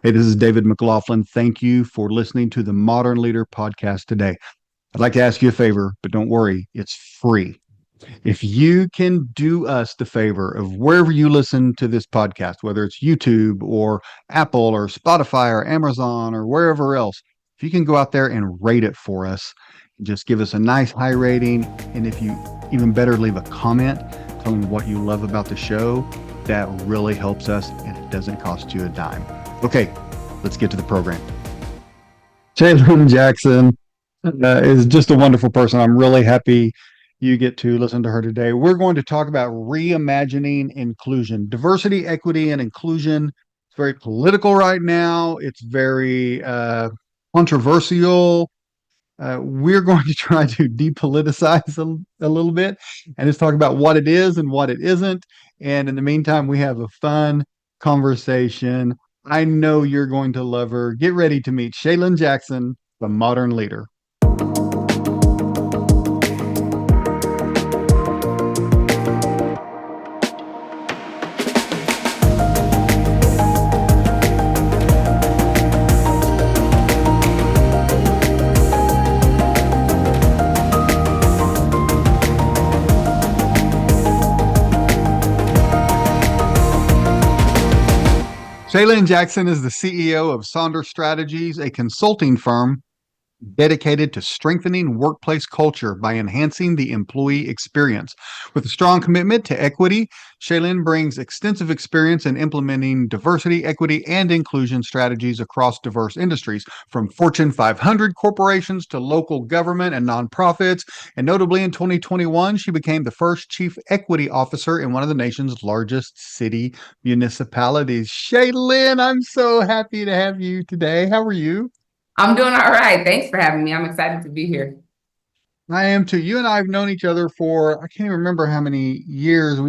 Hey, this is David McLaughlin. Thank you for listening to the Modern Leader podcast today. I'd like to ask you a favor, but don't worry, it's free. If you can do us the favor of wherever you listen to this podcast, whether it's YouTube or Apple or Spotify or Amazon or wherever else, if you can go out there and rate it for us, just give us a nice high rating. And if you even better, leave a comment telling what you love about the show, that really helps us and it doesn't cost you a dime. Okay, let's get to the program. Shalynne Jackson is just a wonderful person. I'm really happy you get to listen to her today. We're going to talk about reimagining inclusion, diversity, equity, and inclusion. It's very political right now. It's very controversial. We're going to try to depoliticize a little bit and just talk about what it is and what it isn't. And in the meantime, we have a fun conversation. I know you're going to love her. Get ready to meet Shalynne Jackson, the modern leader. Shalynne Jackson is the CEO of Sonder Strategies, a consulting firm dedicated to strengthening workplace culture by enhancing the employee experience. With a strong commitment to equity, Shalynne brings extensive experience in implementing diversity, equity, and inclusion strategies across diverse industries, from Fortune 500 corporations to local government and nonprofits. And notably in 2021, she became the first chief equity officer in one of the nation's largest city municipalities. Shalynne, I'm so happy to have you today. How are you? I'm doing all right. Thanks for having me. I'm excited to be here. I am too. You and I have known each other for, I can't even remember how many years.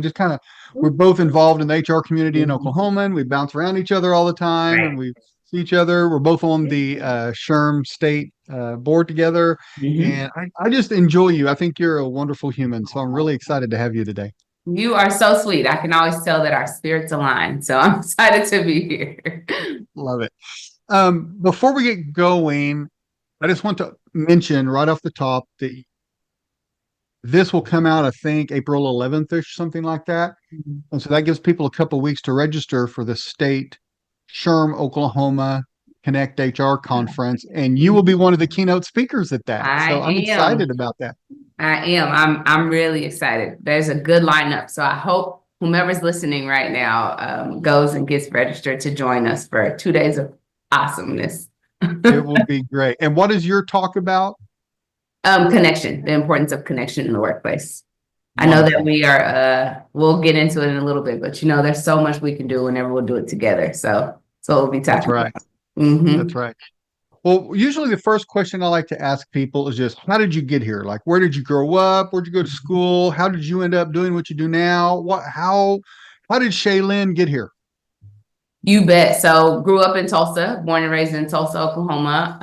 We're both involved in the HR community in Oklahoma, and we bounce around each other all the time and Right. we see each other. We're both on the SHRM state board together. Mhm. And I just enjoy you. I think you're a wonderful human. So I'm really excited to have you today. You are so sweet. I can always tell that our spirits align. So I'm excited to be here. Love it. Before we get going, I just want to mention right off the top that this will come out, I think, April 11th-ish, something like that. And so that gives people a couple of weeks to register for the state SHRM Oklahoma Connect HR conference. And you will be one of the keynote speakers at that. I So I'm am. excited about that. I am. I'm really excited. There's a good lineup. So I hope whomever's listening right now goes and gets registered to join us for 2 days of awesomeness. It will be great. And what is your talk about? Connection, the importance of connection in the workplace. I know that Wonderful. we are, we'll get into it in a little bit, but there's so much we can do whenever we'll do it together. So we'll be That's talking right. about. Mm-hmm. That's right. Well, usually the first question I like to ask people is just, how did you get here? Like, where did you grow up? Where'd you go to school? How did you end up doing what you do now? How did Shalynne get here? You bet. So grew up in Tulsa, born and raised in Tulsa, Oklahoma.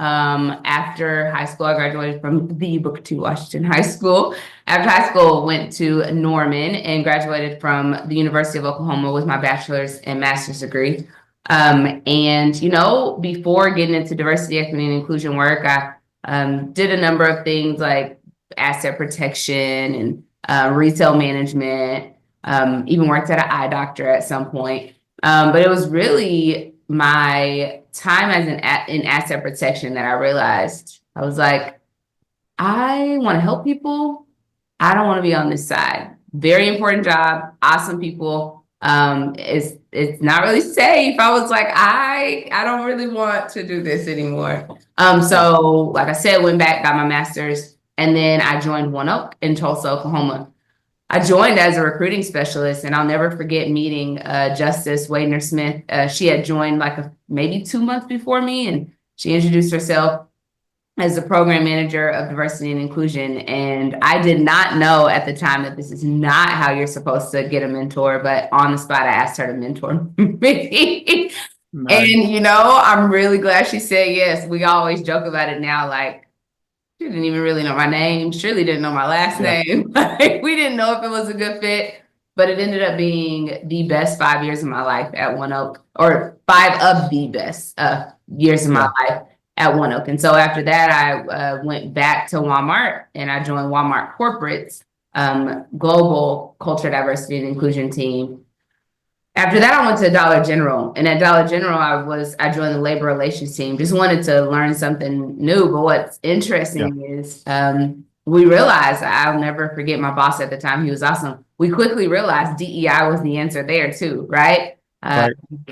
After high school, I graduated from the Booker T. Washington High School. After high school, went to Norman and graduated from the University of Oklahoma with my bachelor's and master's degree. Before getting into diversity, equity, and inclusion work, I did a number of things like asset protection and retail management, even worked at an eye doctor at some point. But it was really my time as in asset protection that I realized I was like, I want to help people. I don't want to be on this side. Very important job, awesome people. It's not really safe. I was like, I don't really want to do this anymore. Yeah. So like I said, went back, got my master's, and then I joined One Oak in Tulsa, Oklahoma. I joined as a recruiting specialist, and I'll never forget meeting Justice Wadener Smith. She had joined maybe 2 months before me, and she introduced herself as the program manager of diversity and inclusion. And I did not know at the time that this is not how you're supposed to get a mentor, but on the spot, I asked her to mentor me. Nice. And, I'm really glad she said yes. We always joke about it now, like, she didn't even really know my name. Shirley didn't know my last Yeah. name. We didn't know if it was a good fit, but it ended up being the best 5 years of my life at One Oak, or 5 of the best years of my life at ONEOK. And so after that, I went back to Walmart and I joined Walmart Corporate's global culture, diversity, and inclusion team. After that, I went to Dollar General, and at Dollar General, I joined the labor relations team. Just wanted to learn something new. But what's interesting is we realized, I'll never forget my boss at the time. He was awesome. We quickly realized DEI was the answer there too, right?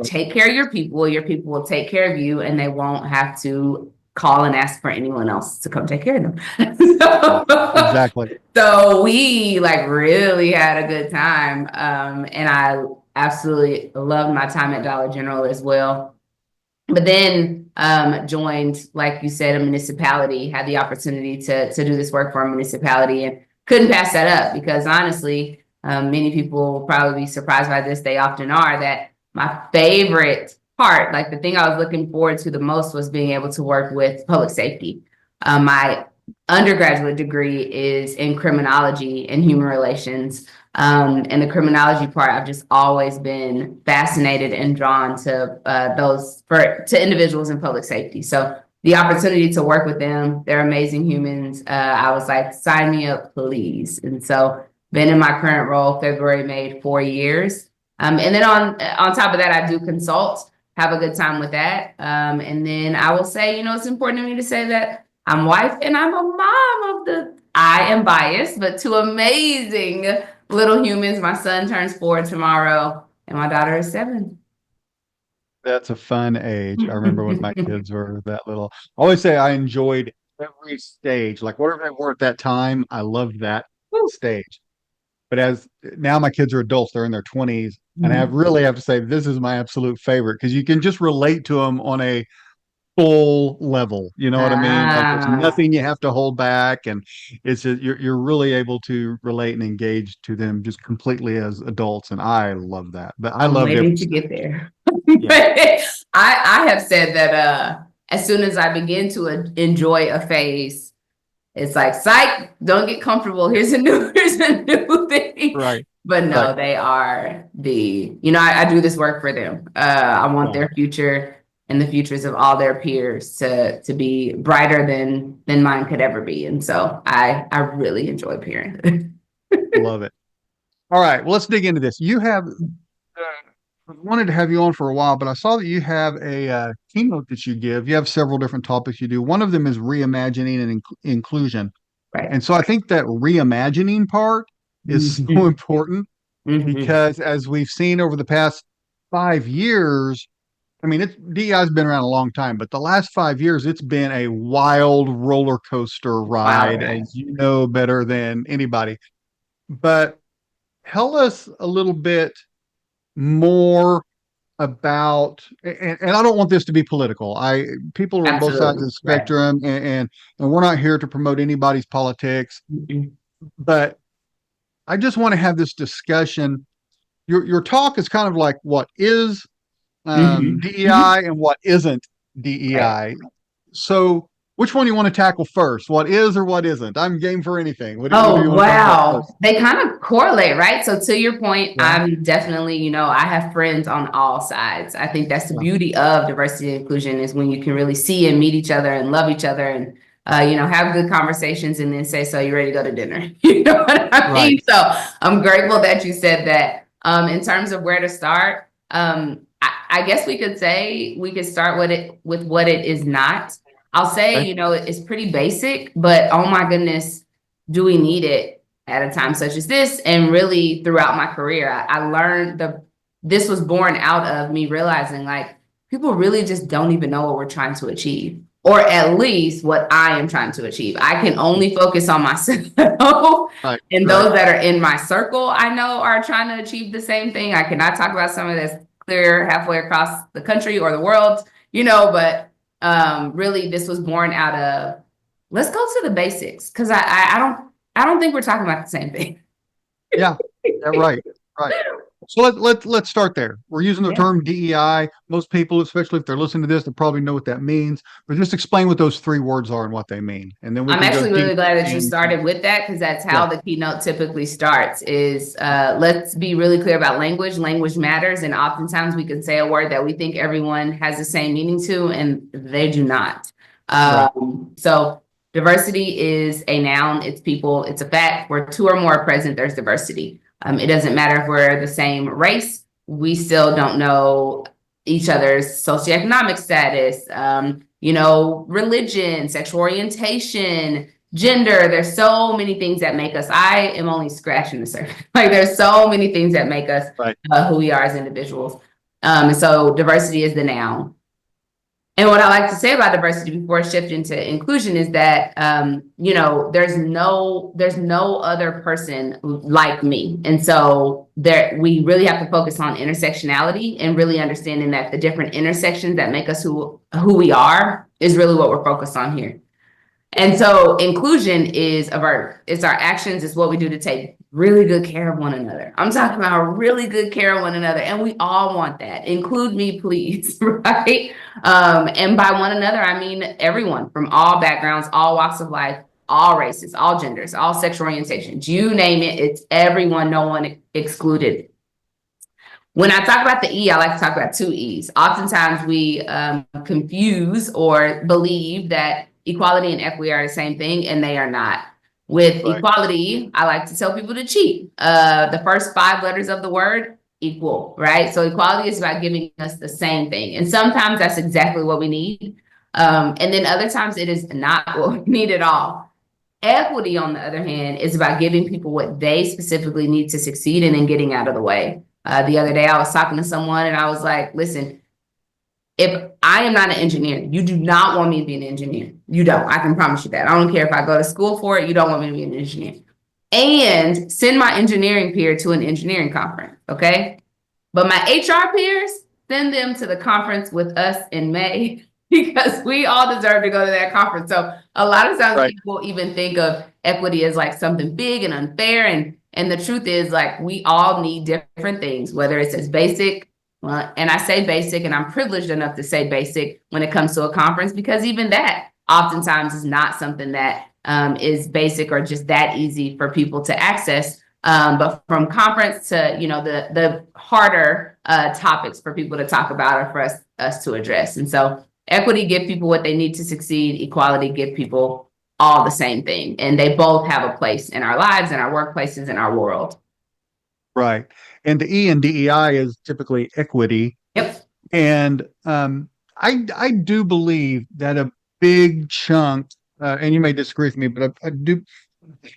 Take care of your people will take care of you, and they won't have to call and ask for anyone else to come take care of them. Exactly. So we like really had a good time. And I absolutely loved my time at Dollar General as well. But then joined, like you said, a municipality, had the opportunity to do this work for a municipality, and couldn't pass that up because honestly, many people will probably be surprised by this. They often are, that my favorite part, like the thing I was looking forward to the most, was being able to work with public safety. My undergraduate degree is in criminology and human relations. And the criminology part, I've just always been fascinated and drawn to to individuals in public safety. So the opportunity to work with them, they're amazing humans. I was like, sign me up, please. And so been in my current role, February made 4 years. And then on top of that, I do consult, have a good time with that. And then I will say, it's important to me to say that I'm wife and I'm a mom of I am biased, but 2 amazing little humans. My son turns 4 tomorrow and my daughter is 7. That's a fun age. I remember when my kids were that little. I always say I enjoyed every stage, like whatever they were at that time, I loved that stage. But as now my kids are adults, they're in their 20s, and I really have to say this is my absolute favorite because you can just relate to them on a full level. You know what I mean? Like there's nothing you have to hold back, and it's just, you're really able to relate and engage to them just completely as adults, and I love that. But I loved waiting it to get there. Yeah. I have said that as soon as I begin to enjoy a phase, it's like, psych, don't get comfortable. Here's a new thing. Right. But no, they are I do this work for them. I want their future and the futures of all their peers to be brighter than mine could ever be. And so I really enjoy parenthood. Love it. All right. Well, let's dig into this. You have wanted to have you on for a while, but I saw that you have a keynote that you give. You have several different topics you do. One of them is reimagining and inclusion. Right. And so I think that reimagining part is so important because as we've seen over the past 5 years, I mean, DEI has been around a long time, but the last 5 years, it's been a wild roller coaster ride, as you know better than anybody. But tell us a little bit more about, and I don't want this to be political. People are on both sides of the spectrum, and we're not here to promote anybody's politics. But I just want to have this discussion. Your talk is kind of like what is DEI and what isn't DEI. So which one do you want to tackle first? What is or what isn't? I'm game for anything. What do you want to talk about first? They kind of correlate, right? So to your point, I'm definitely, I have friends on all sides. I think that's the beauty of diversity and inclusion, is when you can really see and meet each other and love each other and have good conversations and then say, so you ready to go to dinner? You know what I mean? So I'm grateful that you said that. In terms of where to start, I guess we could start with what it is not. I'll say, it's pretty basic, but oh my goodness, do we need it at a time such as this? And really throughout my career, I learned this was born out of me realizing like people really just don't even know what we're trying to achieve, or at least what I am trying to achieve. I can only focus on myself and those that are in my circle, I know are trying to achieve the same thing. I cannot talk about someone that's clear halfway across the country or the world, but really this was born out of, let's go to the basics, because I don't think we're talking about the same thing. Yeah, right. So let's start there. We're using the term DEI. Most people, especially if they're listening to this, they probably know what that means. But just explain what those three words are and what they mean, and then we I'm can go actually deep really glad that you in. started with that, because that's Yeah, how the keynote typically starts is let's be really clear about language. Language matters. And oftentimes we can say a word that we think everyone has the same meaning to, and they do not. right, So diversity is a noun. It's people. It's a fact. Where two or more are present, there's diversity. It doesn't matter if we're the same race. We still don't know each other's socioeconomic status, religion, sexual orientation, gender. There's so many things that make us. I am only scratching the surface. Like there's so many things that make us right. who we are as individuals. And so diversity is the noun. And what I like to say about diversity before shifting to inclusion is that, there's no other person like me. And so we really have to focus on intersectionality and really understanding that the different intersections that make us who we are is really what we're focused on here. And so inclusion is a verb. It's our actions. It's what we do to take really good care of one another. I'm talking about really good care of one another. And we all want that. Include me, please. Right? And by one another, I mean everyone from all backgrounds, all walks of life, all races, all genders, all sexual orientations. You name it, it's everyone, no one excluded. When I talk about the E, I like to talk about two E's. Oftentimes we confuse or believe that equality and equity are the same thing, and they are not. With Right. equality, I like to tell people to cheat. The first 5 letters of the word, equal, right? So equality is about giving us the same thing. And sometimes that's exactly what we need. And then other times it is not what we need at all. Equity, on the other hand, is about giving people what they specifically need to succeed and then getting out of the way. The other day I was talking to someone and I was like, listen, if I am not an engineer, you do not want me to be an engineer. You don't. I can promise you that. I don't care if I go to school for it. You don't want me to be an engineer. And send my engineering peer to an engineering conference, okay? But my HR peers, send them to the conference with us in May because we all deserve to go to that conference. So a lot of times Right. people even think of equity as like something big and unfair. And the truth is, like, we all need different things, whether it's as basic. Well, and I say basic, and I'm privileged enough to say basic when it comes to a conference, because even that oftentimes is not something that is basic or just that easy for people to access. But from conference to, the harder topics for people to talk about or for us to address. And so equity give people what they need to succeed. Equality give people all the same thing. And they both have a place in our lives, in our workplaces, in our world. Right. And the E in DEI is typically equity. Yep. And I do believe that a big chunk, and you may disagree with me, but I do,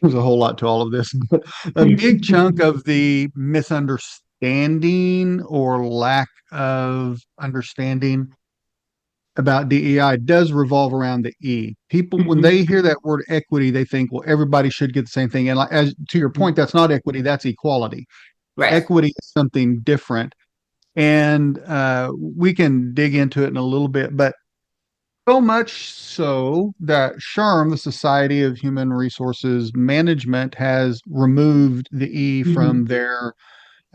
there's a whole lot to all of this, but a big chunk of the misunderstanding or lack of understanding about DEI does revolve around the E. People, when they hear that word equity, they think, well, everybody should get the same thing. And like, as to your point, that's not equity, that's equality. Right. Equity is something different. And we can dig into it in a little bit, but so much so that SHRM, the Society of Human Resources Management, has removed the E from their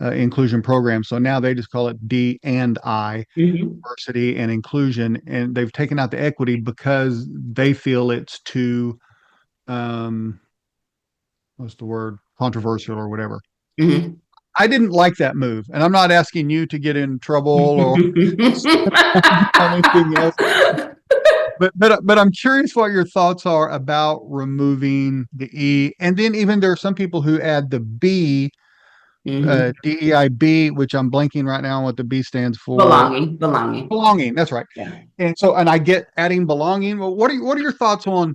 inclusion program. So now they just call it D and I, diversity and inclusion, and they've taken out the equity because they feel it's too, what's the word, controversial or whatever. I didn't like that move, and I'm not asking you to get in trouble or anything else. But I'm curious what your thoughts are about removing the E, and then even there are some people who add the B, DEIB, which I'm blanking right now on what the B stands for. Belonging. That's right. Yeah. And I get adding belonging. Well, what are your thoughts on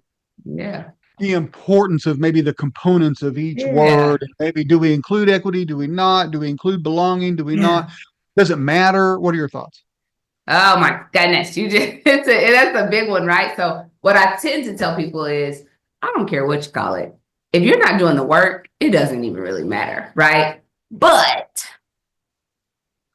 the importance of maybe the components of each word? Maybe do we include equity? Do we not? Do we include belonging? Do we not? Does it matter? What are your thoughts? Oh my goodness, that's a big one, right? So what I tend to tell people is, I don't care what you call it. If you're not doing the work, it doesn't even really matter, right? But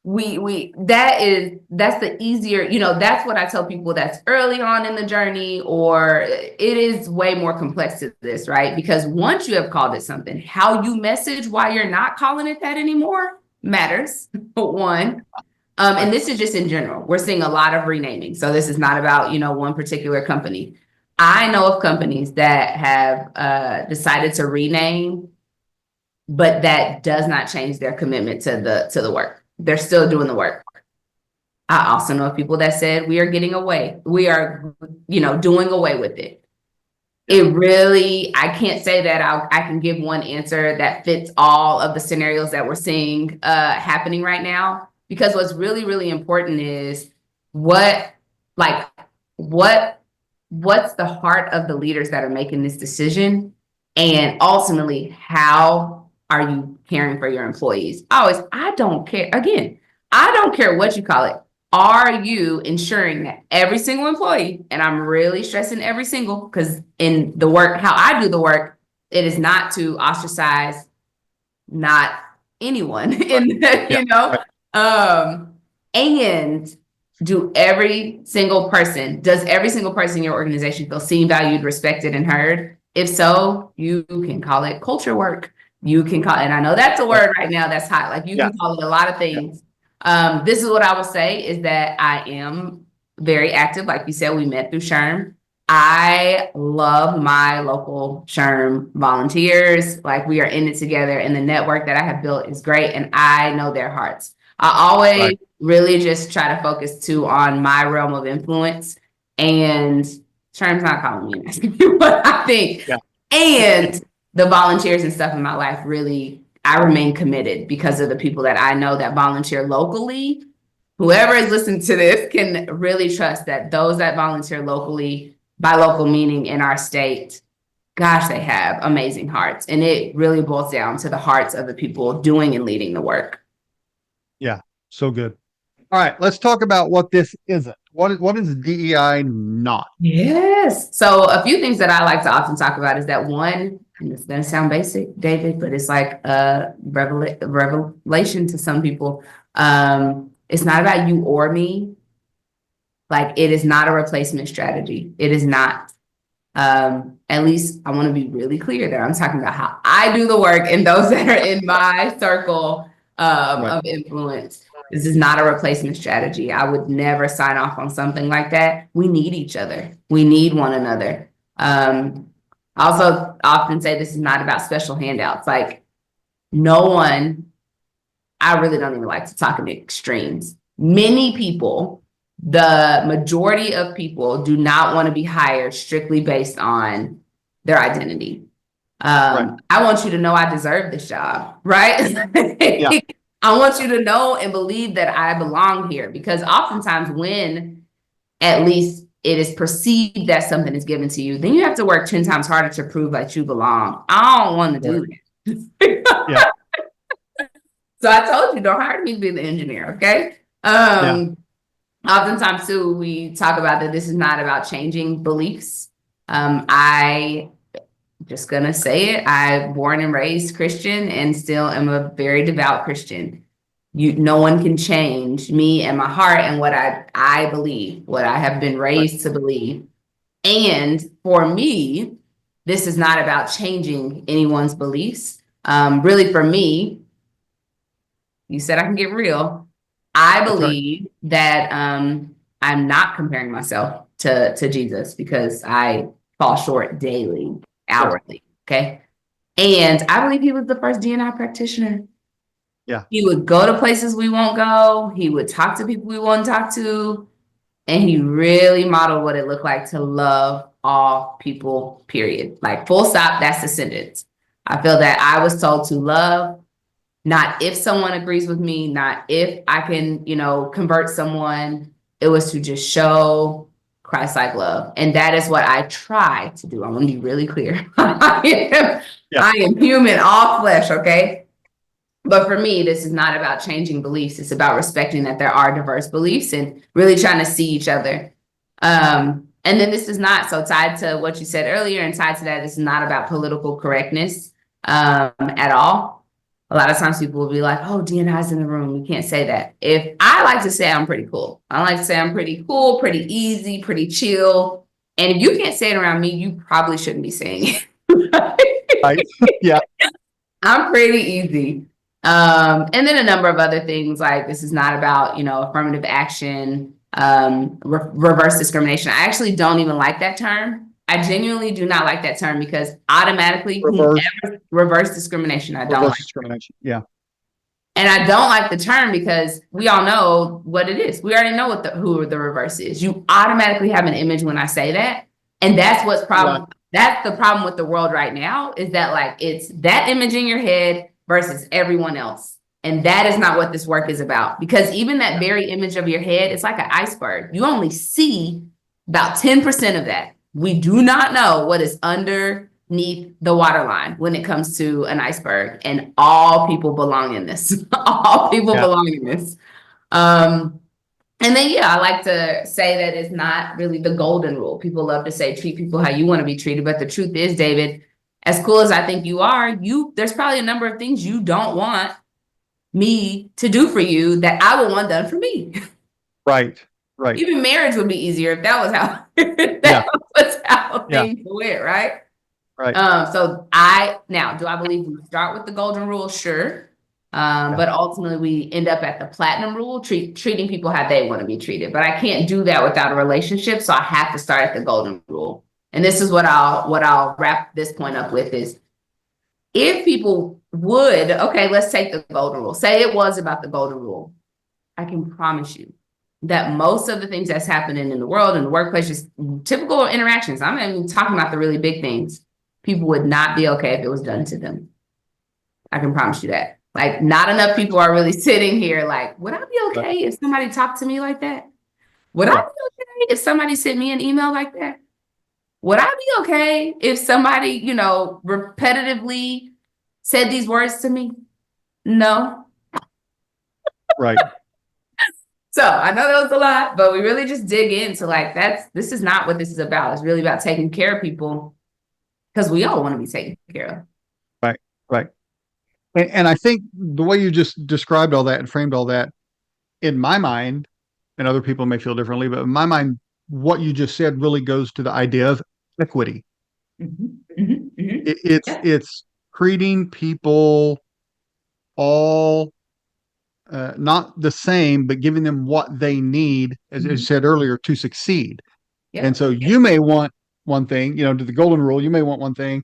that's the easier, that's what I tell people that's early on in the journey, or it is way more complex to this, right? Because once you have called it something, how you message why you're not calling it that anymore matters, one. And this is just in general. We're seeing a lot of renaming. So this is not about, one particular company. I know of companies that have decided to rename, but that does not change their commitment to the work. They're still doing the work. I also know of people that said we are doing away with it. It really, I can't say that I can give one answer that fits all of the scenarios that we're seeing happening right now. Because what's really, really important is what's the heart of the leaders that are making this decision, and ultimately, how are you caring for your employees? I don't care. Again, I don't care what you call it. Are you ensuring that every single employee, and I'm really stressing every single, because in the work, how I do the work, it is not to ostracize not anyone in the, and does every single person in your organization feel seen, valued, respected, and heard? If so, you can call it culture work. You can call, and I know that's a word right now that's hot. Like, you can call it a lot of things. This is what I will say is that I am very active. Like you said, we met through SHRM. I love my local SHRM volunteers. Like, we are in it together, and the network that I have built is great, and I know their hearts. I always really just try to focus too on my realm of influence, and SHRM's not calling me and asking me what I think. Yeah. And the volunteers and stuff in my life, really, I remain committed because of the people that I know that volunteer locally. Whoever is listening to this can really trust that those that volunteer locally, by local meaning in our state, gosh, they have amazing hearts. And it really boils down to the hearts of the people doing and leading the work. Yeah, so good. All right, let's talk about what this isn't. What is DEI not? Yes. So a few things that I like to often talk about is that, one, and it's going to sound basic, David, but it's like a revelation to some people. It's not about you or me. Like, it is not a replacement strategy. It is not. At least I want to be really clear there. I'm talking about how I do the work and those that are in my circle of influence. This is not a replacement strategy. I would never sign off on something like that. We need each other. We need one another. I also often say this is not about special handouts. Like, I really don't even like to talk in extremes. Many people, the majority of people, do not want to be hired strictly based on their identity. I want you to know I deserve this job, right? Yeah. I want you to know and believe that I belong here, because oftentimes when at least it is perceived that something is given to you, then you have to work 10 times harder to prove that you belong. I don't want to do that. Yeah. So I told you, don't hire me to be the engineer, okay? Oftentimes too, we talk about that this is not about changing beliefs. I just gonna say it. I born and raised Christian and still am a very devout Christian. No one can change me and my heart and what I believe, what I have been raised to believe. And for me, this is not about changing anyone's beliefs. Really, for me, you said I can get real. I believe that I'm not comparing myself to Jesus, because I fall short daily, hourly. Okay. And I believe he was the first D&I practitioner. Yeah. He would go to places we won't go. He would talk to people we won't talk to. And he really modeled what it looked like to love all people, period. Like, full stop, that's the sentence. I feel that I was told to love, not if someone agrees with me, not if I can, convert someone. It was to just show Christ-like love. And that is what I try to do. I want to be really clear. I am human, all flesh, okay? But for me, this is not about changing beliefs. It's about respecting that there are diverse beliefs and really trying to see each other. And then this is not, so tied to what you said earlier and tied to that, this is not about political correctness at all. A lot of times people will be like, oh, D&I's in the room. You can't say that. If I like to say I'm pretty cool. I like to say I'm pretty cool, pretty easy, pretty chill. And if you can't say it around me, you probably shouldn't be saying it. Right? Yeah. I'm pretty easy. And then a number of other things like this is not about, affirmative action, reverse discrimination. I actually don't even like that term. I genuinely do not like that term because automatically reverse discrimination. I don't like discrimination. Yeah. And I don't like the term because we all know what it is. We already know who the reverse is. You automatically have an image when I say that. And that's what's problem. Yeah. That's the problem with the world right now is that like it's that image in your head versus everyone else. And that is not what this work is about. Because even that very image of your head, it's like an iceberg. You only see about 10% of that. We do not know what is underneath the waterline when it comes to an iceberg, and all people belong in this. All people belong in this. And then, I like to say that it's not really the golden rule. People love to say, treat people how you want to be treated. But the truth is, David, as cool as I think you are, there's probably a number of things you don't want me to do for you that I would want done for me. Right. Even marriage would be easier if that was how things went, right? Right. So do I believe we start with the golden rule? Sure. But ultimately we end up at the platinum rule, treating people how they want to be treated. But I can't do that without a relationship. So I have to start at the golden rule. And this is what I'll wrap this point up with is if people would, okay, let's take the golden rule. Say it was about the golden rule. I can promise you that most of the things that's happening in the world, in the workplace, just typical interactions. I'm not even talking about the really big things. People would not be okay if it was done to them. I can promise you that. Like, not enough people are really sitting here like, would I be okay if somebody talked to me like that? Would I be okay if somebody sent me an email like that? Would I be okay if somebody, repetitively said these words to me? No. Right. So I know that was a lot, but we really just dig into like, this is not what this is about. It's really about taking care of people because we all want to be taken care of. Right. And I think the way you just described all that and framed all that, in my mind, and other people may feel differently, but in my mind, what you just said really goes to the idea of equity. Mm-hmm. Mm-hmm. Mm-hmm. It's treating people all not the same, but giving them what they need, as you said earlier, to succeed. Yeah. And so you may want one thing, to the golden rule, you may want one thing.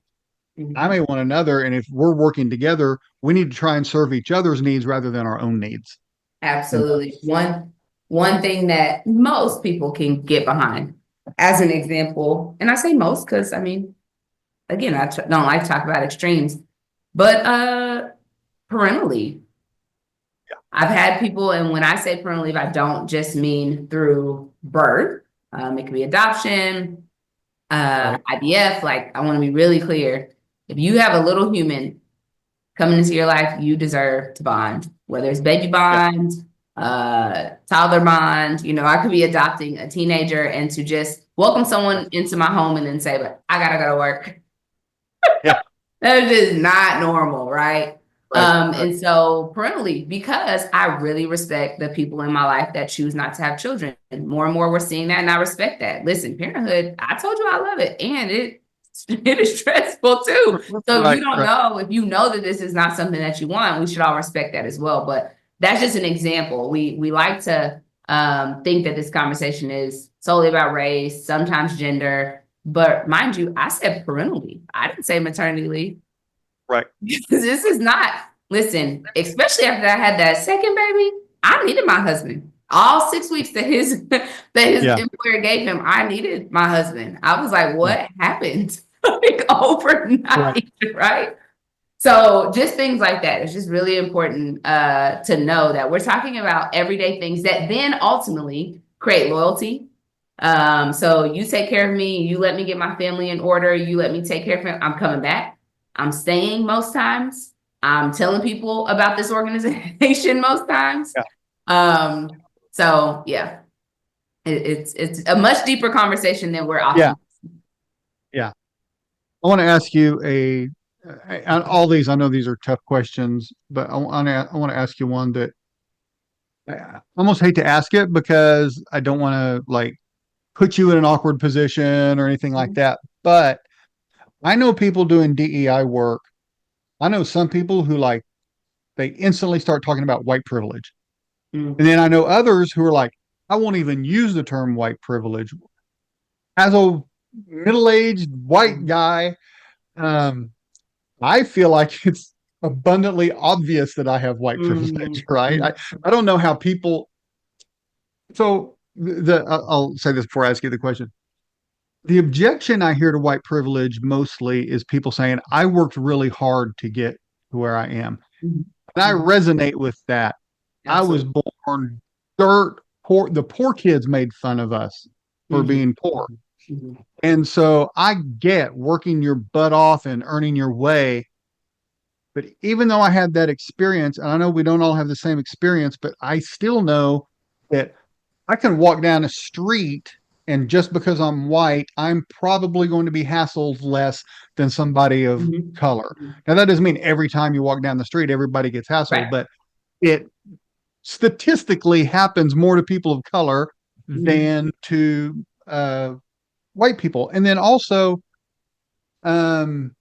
I may want another. And if we're working together, we need to try and serve each other's needs rather than our own needs. Absolutely. One thing that most people can get behind as an example, and I say most because again, I don't like to talk about extremes, but parental leave. Yeah. I've had people, and when I say parental leave, I don't just mean through birth. It could be adoption, IVF. Like, I want to be really clear. If you have a little human coming into your life, you deserve to bond, whether it's baby bond, toddler bond. I could be adopting a teenager and to just welcome someone into my home and then say, but I gotta go to work. Yeah. That's just not normal, right? And so parental leave, because I really respect the people in my life that choose not to have children. And more we're seeing that, and I respect that. Listen, parenthood, I told you I love it, and it is stressful too. So if you don't know, if you know that this is not something that you want, we should all respect that as well. But that's just an example. We like to think that this conversation is solely about race, sometimes gender. But mind you, I said parental leave. I didn't say maternity leave. Right. This is not, listen, especially after I had that second baby, I needed my husband. All 6 weeks that his employer gave him, I needed my husband. I was like, what happened? Like overnight, right? So just things like that. It's just really important to know that we're talking about everyday things that then ultimately create loyalty. So you take care of me, you let me get my family in order, you let me take care of him, I'm coming back. I'm staying most times. I'm telling people about this organization most times. Yeah. So yeah, it's a much deeper conversation than we're often. Yeah. I want to ask you all these, I know these are tough questions, but I want to ask you one that I almost hate to ask it because I don't want to like put you in an awkward position or anything like that. But I know people doing DEI work. I know some people who like they instantly start talking about white privilege. Mm. And then I know others who are like, I won't even use the term white privilege. As a middle-aged white guy, um, I feel like it's abundantly obvious that I have white privilege, right? I don't know how people. So I'll say this before I ask you the question. The objection I hear to white privilege mostly is people saying, I worked really hard to get to where I am. Mhm. And I resonate with that. I was Absolutely. born dirt poor. The poor kids made fun of us for Mhm. being poor. Mhm. And so I get working your butt off and earning your way. But even though I had that experience, and I know we don't all have the same experience, but I still know that I can walk down a street and just because I'm white, I'm probably going to be hassled less than somebody of Mhm. color. Mhm. Now, that doesn't mean every time you walk down the street, everybody gets hassled, Right. but it statistically happens more to people of color Mhm. than to white people. And then also, um,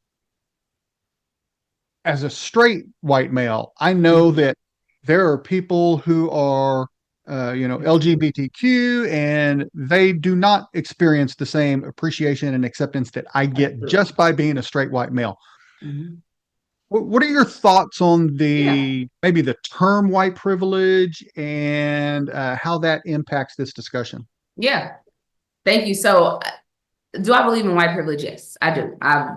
as a straight white male, I know Mhm. that there are people who are, LGBTQ, and they do not experience the same appreciation and acceptance that I get Absolutely. just by being a straight white male. Mhm. What are your thoughts on Yeah. the maybe the term white privilege and how that impacts this discussion? Yeah. Thank you. So, do I believe in white privilege? Yes, I do. I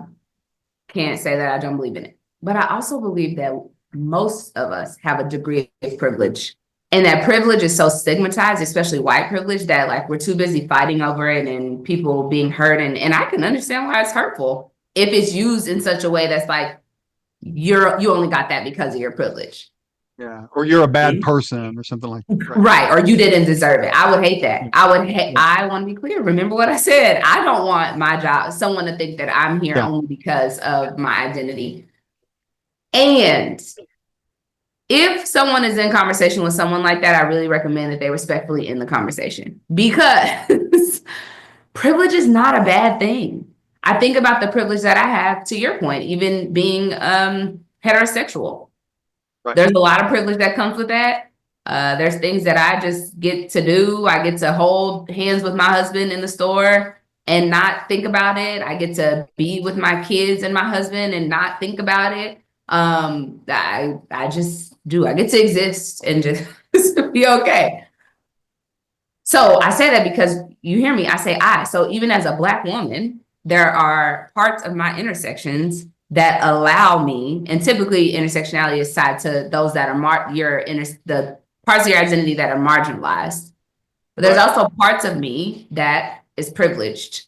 can't say that I don't believe in it. But I also believe that most of us have a degree of privilege. And that privilege is so stigmatized, especially white privilege, that like we're too busy fighting over it and people being hurt. And I can understand why it's hurtful if it's used in such a way that's like you only got that because of your privilege. Yeah, or you're a bad person or something like that. Right. Right. Or you didn't deserve it. I would hate that. Yeah. I want to be clear. Remember what I said. I don't want my job, someone to think that I'm here Yeah. only because of my identity. And if someone is in conversation with someone like that, I really recommend that they respectfully end the conversation because privilege is not a bad thing. I think about the privilege that I have, to your point, even being heterosexual. Right. There's a lot of privilege that comes with that. There's things that I just get to do. I get to hold hands with my husband in the store and not think about it. I get to be with my kids and my husband and not think about it. I just do. I get to exist and just be okay. So I say that because you hear me. I say I. So even as a Black woman, there are parts of my intersections that allow me, and typically intersectionality is tied to those that are the parts of your identity that are marginalized. But there's Right. also parts of me that is privileged.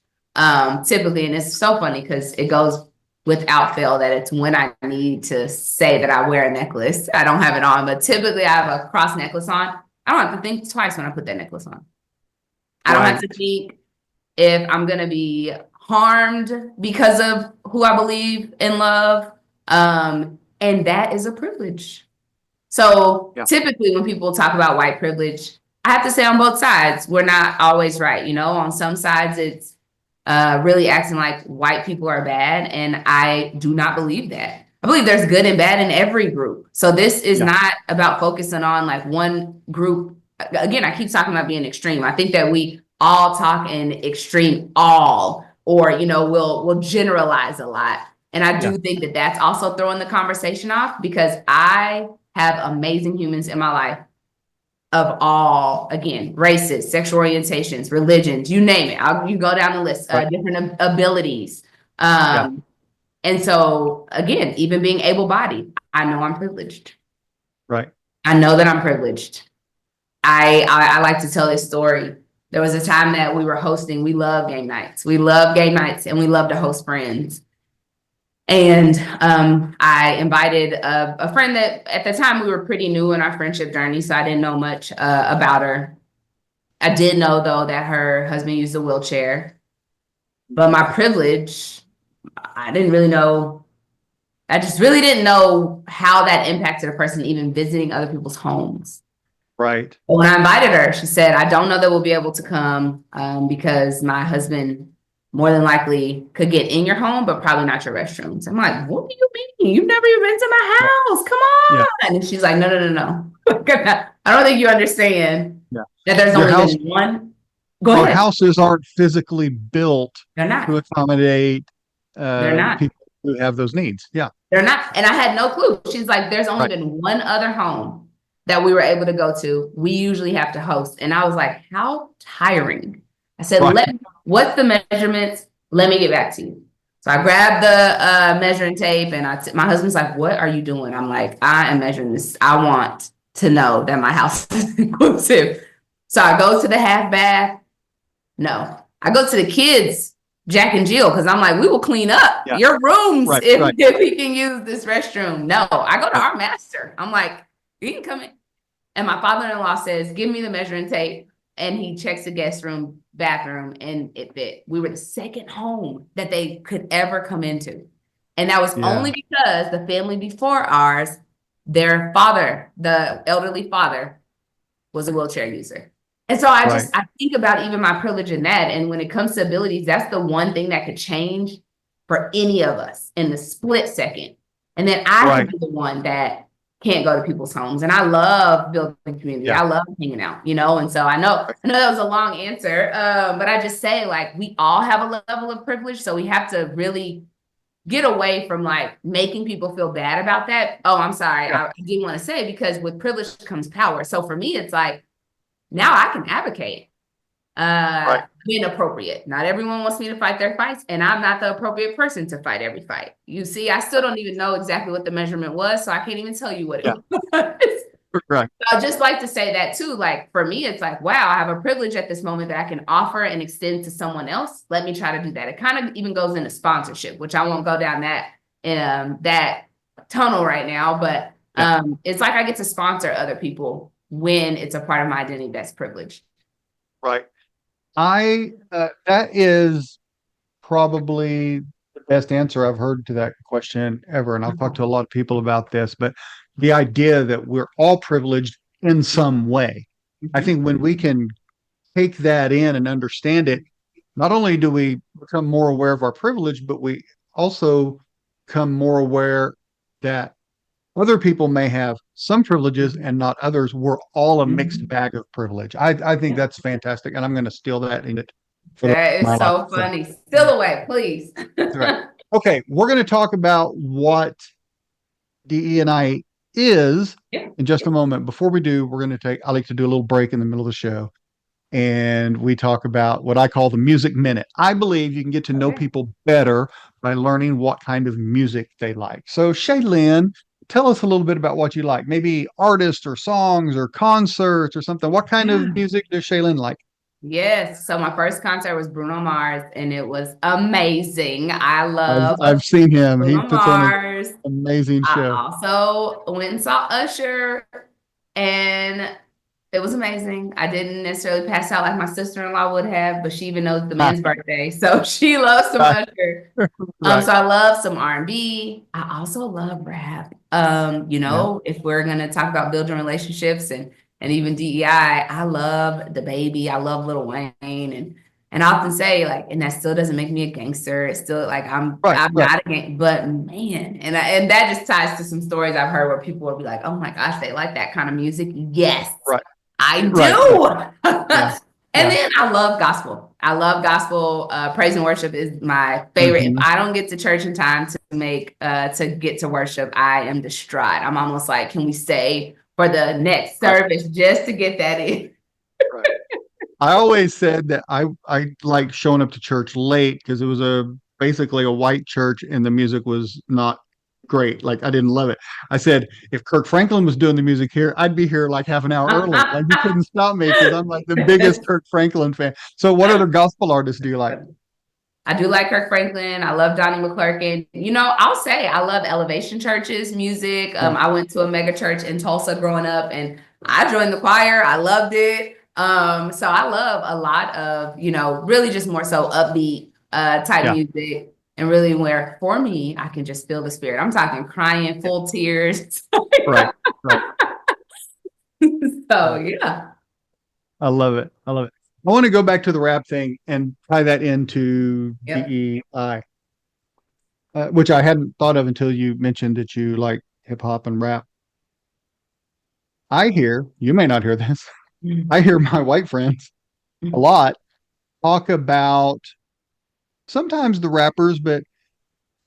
Typically, and it's so funny because it goes without fail that it's when I need to say that I wear a necklace. I don't have it on, but typically I have a cross necklace on. I don't have to think twice when I put that necklace on. I don't have Right. to think if I'm going to be harmed because of who I believe in love. And that is a privilege. So Yeah. typically when people talk about white privilege, I have to say on both sides, we're not always right. You know, on some sides, it's really acting like white people are bad. And I do not believe that. I believe there's good and bad in every group. So this is Yeah. not about focusing on like one group. Again, I keep talking about being extreme. I think that we all talk in extreme all, or, you know, we'll generalize a lot. And I Yeah. do think that that's also throwing the conversation off because I have amazing humans in my life of all, again, races, sexual orientations, religions, you name it. You go down the list, Right. different abilities. Yeah. And so, again, even being able-bodied, I know I'm privileged. Right. I know that I'm privileged. I like to tell this story. There was a time that we were hosting, we love game nights. We love game nights and we love to host friends. And I invited a friend that at the time we were pretty new in our friendship journey, so I didn't know much about her. I did know though that her husband used a wheelchair, but my privilege, I didn't really know. I just really didn't know how that impacted a person even visiting other people's homes. Right. When I invited her, she said, "I don't know that we'll be able to come because my husband more than likely could get in your home, but probably not your restrooms. I'm like, what do you mean? You've never even been to my house. Come Yeah. on. And she's like, no, no, no, no. I don't think you understand Yeah. that there's Your only house, been one. Go our ahead. houses aren't physically built They're to not. accommodate They're not. people who have those needs. Yeah. They're not. And I had no clue. She's like, there's only Right. been one other home that we were able to go to. We usually have to host. And I was like, how tiring. I said, Right. what's the measurements? Let me get back to you. So I grabbed the measuring tape and my husband's like, what are you doing? I'm like, I am measuring this. I want to know that my house is inclusive. So I go to the half bath. No, I go to the kids, Jack and Jill, because I'm like, we will clean up Yeah. your rooms Right. if we can use this restroom. No, I go to our master. I'm like, you can come in. And my father-in-law says, give me the measuring tape. And he checks the guest room, bathroom, and it fit. We were the second home that they could ever come into. And that was only because the family before ours, their father, the elderly father, was a wheelchair user. And so I think about even my privilege in that. And when it comes to abilities, that's the one thing that could change for any of us in the split second. And then I could be the one that can't go to people's homes. And I love building community. Yeah. I love hanging out, And so I know that was a long answer, but I just say, like, we all have a level of privilege. So we have to really get away from like making people feel bad about that. Oh, I'm sorry. Yeah. I didn't want to say, because with privilege comes power. So for me, it's like, now I can advocate being appropriate. Not everyone wants me to fight their fights, and I'm not the appropriate person to fight every fight. You see, I still don't even know exactly what the measurement was, so I can't even tell you what it was. Right. I'd just like to say that too. Like, for me, it's like, wow, I have a privilege at this moment that I can offer and extend to someone else. Let me try to do that. It kind of even goes into sponsorship, which I won't go down that tunnel right now, but it's like I get to sponsor other people when it's a part of my identity that's privileged. Right. That is probably the best answer I've heard to that question ever. And I've talked to a lot of people about this, but the idea that we're all privileged in some way. I think when we can take that in and understand it, not only do we become more aware of our privilege, but we also become more aware that other people may have some privileges and not others. We're all a mixed bag of privilege. I think that's fantastic, and I'm going to steal that in it. That is so funny. Steal away, please. Right. Okay, we're going to talk about what DE&I is in just a moment. Before we do, I like to do a little break in the middle of the show, and we talk about what I call the music minute. I believe you can get to know people better by learning what kind of music they like. So, Shalynne, tell us a little bit about what you like. Maybe artists or songs or concerts or something. What kind of music does Shalynne like? Yes. So my first concert was Bruno Mars, and it was amazing. I've seen him. Bruno He puts on Mars. an amazing show. I also went and saw Usher, and it was amazing. I didn't necessarily pass out like my sister-in-law would have, but she even knows the man's birthday, so she loves some Usher. So I love some R&B. I also love rap. If we're gonna talk about building relationships and even DEI, I love the baby. I love Lil Wayne, and I often say, like, and that still doesn't make me a gangster. It's still like I'm not a gang, but man, and that just ties to some stories I've heard where people will be like, oh my gosh, they like that kind of music. Yes, I do. And then I love gospel. Praise and worship is my favorite. If I don't get to church in time to get to worship, I am distraught. I'm almost like, can we stay for the next service just to get that in? I always said that I like showing up to church late because it was basically a white church and the music was not great. Like, I didn't love it. I said, if Kirk Franklin was doing the music here, I'd be here like half an hour early. Like, you couldn't stop me because I'm like the biggest Kirk Franklin fan. So what other gospel artists do you like? I do like Kirk Franklin. I love Donnie McClurkin. I'll say I love Elevation Church's music. I went to a mega church in Tulsa growing up, and I joined the choir. I loved it. So I love a lot of, really just more so upbeat type music. And really where, for me, I can just feel the spirit. I'm talking crying, full tears. Right. So, yeah. I love it. I want to go back to the rap thing and tie that into Yep. DEI, which I hadn't thought of until you mentioned that you like hip hop and rap. I hear, you may not hear this, I hear my white friends a lot talk about sometimes the rappers, but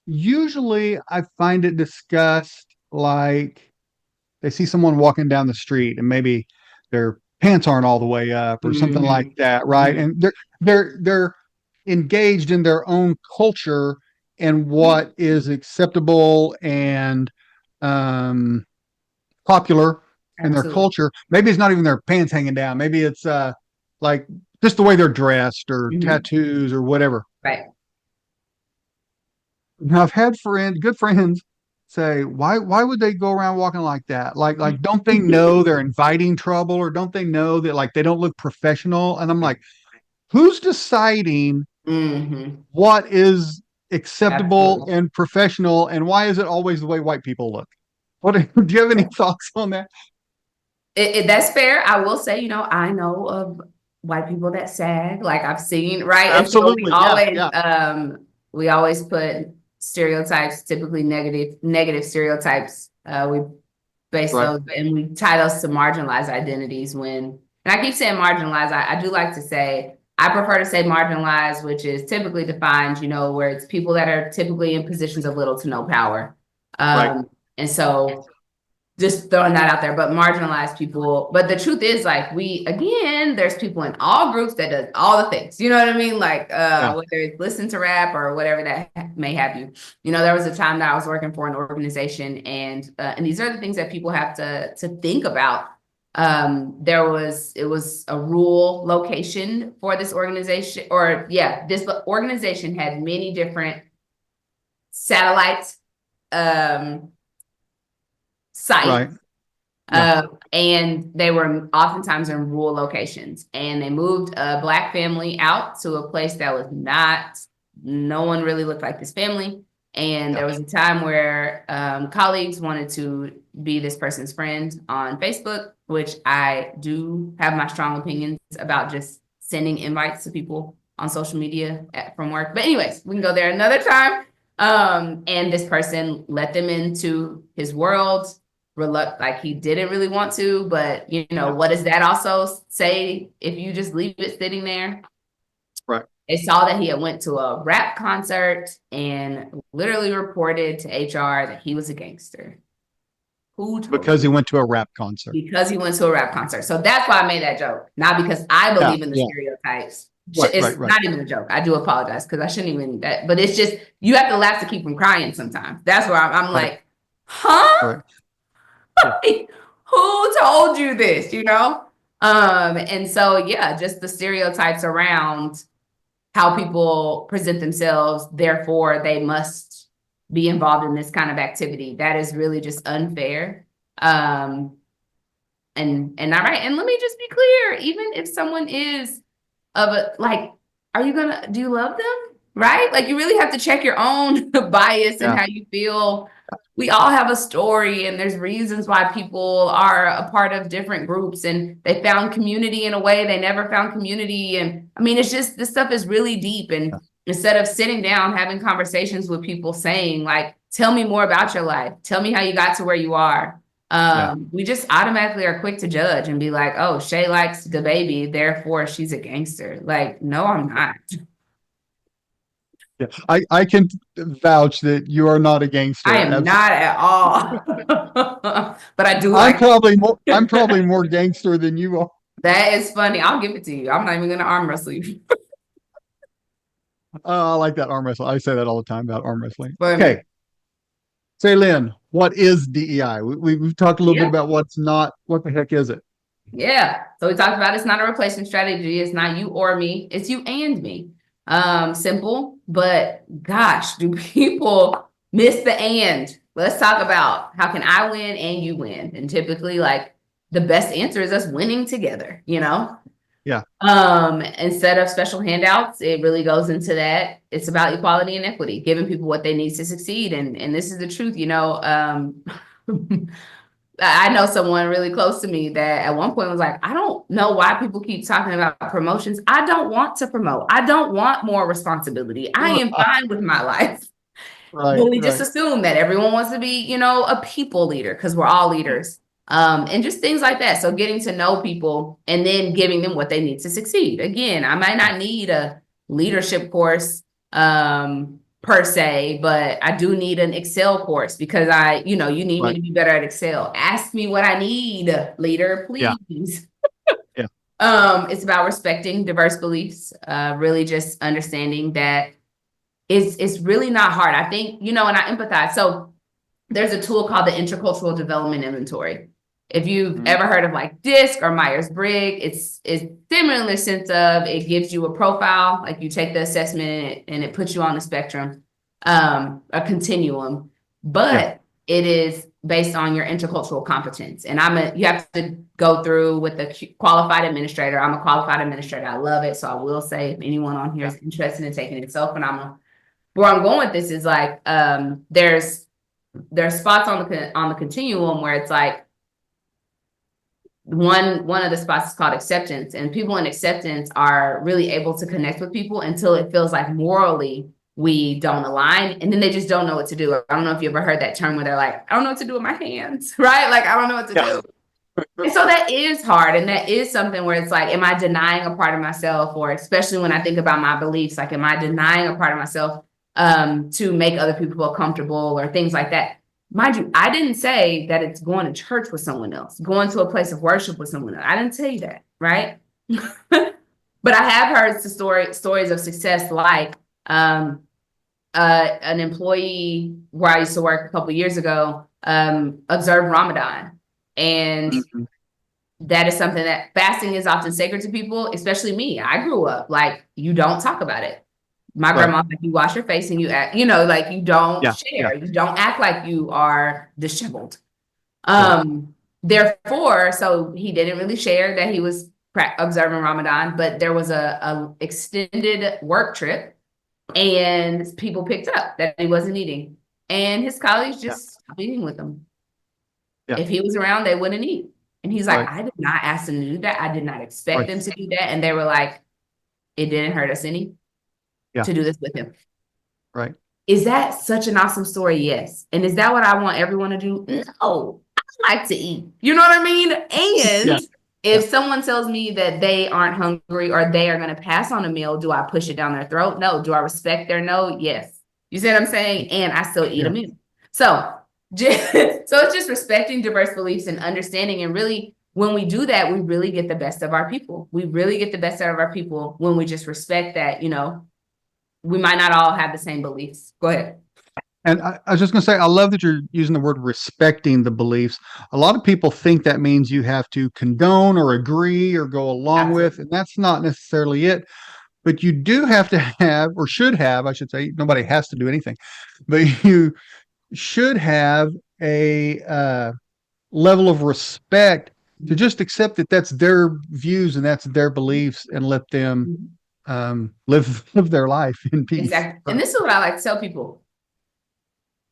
usually I find it discussed like they see someone walking down the street and maybe their pants aren't all the way up or something like Mhm. that, right? Mhm. And they're engaged in their own culture and what is acceptable and um, popular in their Absolutely. culture. Maybe it's not even their pants hanging down. Maybe it's like just the way they're dressed or Mhm. tattoos or whatever. Right. Now I've had good friends say, why would they go around walking like that? Like don't they know they're inviting trouble or don't they know that like they don't look professional? And I'm like, who's deciding Hmm. what is acceptable Absolutely. and professional and why is it always the way white people look? What do you have any thoughts on that? That's fair. I will say, I know of white people that sag, like I've seen, right? And so Absolutely. Yeah. Yeah. we always put stereotypes, typically negative stereotypes. We base Right. those and we tie those to marginalized identities and I keep saying marginalized. I do like to say, I prefer to say marginalized, which is typically defined, where it's people that are typically in positions of little to no power. Right. And so just throwing that out there, but marginalized people. But the truth is, like, there's people in all groups that does all the things. You know what I mean? Like, Yeah. whether it's listen to rap or whatever that may have you. There was a time that I was working for an organization, and these are the things that people have to think about. It was a rural location for this organization, or yeah, this organization had many different satellites, um, sites. Right. Yeah. And they were oftentimes in rural locations. And they moved a Black family out to a place that was no one really looked like this family. And Yeah. there was a time where colleagues wanted to be this person's friend on Facebook, which I do have my strong opinions about just sending invites to people on social media from work. But anyways, we can go there another time. And this person let them into his world like he didn't really want to, but Yeah. what does that also say if you just leave it sitting there? Right. They saw that he had went to a rap concert and literally reported to HR that he was a gangster. Who told Because he you? went to a rap concert. Because he went to a rap concert. So that's why I made that joke, not because I Yeah. believe in the Yeah. stereotypes. Right. Right. It's Right. not even a joke. I do apologize because I shouldn't even that, but it's just you have to laugh to keep from crying sometimes. That's where I'm Right. like, huh? Right. Yeah. Who told you this, and so yeah, just the stereotypes around how people present themselves, therefore they must be involved in this kind of activity. That is really just unfair. um and not right. And let me just be clear, even if someone is of a like, do you love them? Right? Like you really have to check your own bias and Yeah. how you feel. We all have a story, and there's reasons why people are a part of different groups and they found community in a way they never found community. And I mean, it's just this stuff is really deep. And instead of sitting down, having conversations with people saying, like, tell me more about your life, tell me how you got to where you are. Yeah. We just automatically are quick to judge and be like, oh, Shay likes the baby, therefore she's a gangster. Like, no, I'm not. Yeah. I can vouch that you are not a I gangster. am Absolutely. not at all. But I do like I'm probably more gangster than you are. that is funny. I'll give it to you. I'm not even gonna arm wrestle you. I like that arm wrestle. I say that all the time about arm wrestling. But Okay. Say, Lynn, what is DEI? We've talked a little bit yeah, about what's not. What the heck is it? yeah. So we talked about it's not a replacement strategy. It's not you or me. It's you and me. Simple, but gosh, do people miss the and? Let's talk about how can I win and you win? And typically, like the best answer is us winning together. Yeah. Instead of special handouts, it really goes into that. It's about equality and equity, giving people what they need to succeed. And this is the truth. I know someone really close to me that at one point was like, I don't know why people keep talking about promotions. I don't want to promote. I don't want more responsibility. I am fine with my life. Right, But we just right, assume that everyone wants to be, a people leader because we're all leaders. And just things like that. So getting to know people and then giving them what they need to succeed. Again, I might not need a leadership course per se, but I do need an Excel course because you need me right. to be better at Excel. Ask me what I need, leader, Yeah, please. yeah, It's about respecting diverse beliefs, really just understanding that it's really not hard. I think, and I empathize. So there's a tool called the Intercultural Development Inventory. If you've mhm, ever heard of like DISC or Myers-Briggs, it's similar in the sense of it gives you a profile, like you take the assessment and it puts you on the spectrum, a continuum, yeah, but it is based on your intercultural competence. And you have to go through with the qualified administrator. I'm a qualified administrator. I love it. So I will say if anyone on here yeah, is interested in taking it, it's so phenomenal. Where I'm going with this is like, there's spots on the continuum where it's like one of the spots is called acceptance, and people in acceptance are really able to connect with people until it feels like morally we don't align, and then they just don't know what to do. I don't know if you ever heard that term where they're like, I don't know what to do with my hands, right? Like I don't know what to yeah. do. And so that is hard, and that is something where it's like, am I denying a part of myself? Or especially when I think about my beliefs, like am I denying a part of myself to make other people feel comfortable or things like that? Mind you, I didn't say that it's going to church with someone else, going to a place of worship with someone else. I didn't tell you that, right? But I have heard the stories of success, like an employee where I used to work a couple of years ago observed Ramadan. And Mhm. that is something that fasting is often sacred to people, especially me. I grew up like you don't talk about it. My Right. grandma, like you wash your face and you act, like you don't Yeah, yeah, share, you don't act like you are disheveled. yeah, Therefore, so he didn't really share that he was observing Ramadan, but there was a extended work trip and people picked up that he wasn't eating. And his colleagues yeah, just stopped eating with him. yeah. If he was around, they wouldn't eat. And he's like, Right, I did not ask them to do that. I did not expect right, them to do that. And they were like, it didn't hurt us any yeah, to do this with him. right. Is that such an awesome story? Yes. And is that what I want everyone to do? No. I like to eat. You know what I mean? Yeah, And yeah, if someone tells me that they aren't hungry or they are going to pass on a meal, do I push it down their throat? No. Do I respect their no? Yes. You see what I'm saying? And I still eat a yeah. meal. So, so it's just respecting diverse beliefs and understanding. And really, when we do that, we really get the best of our people. We really get the best out of our people when we just respect that, we might not all have the same beliefs. Go ahead. And I was just going to say, I love that you're using the word respecting the beliefs. A lot of people think that means you have to condone or agree or go along with, Absolutely. and that's not necessarily it. But you do have to have, or should have, I should say, nobody has to do anything, but you should have a level of respect to just accept that that's their views and that's their beliefs and let them Mhm. live their life in peace. Exactly. And this is what I like to tell people.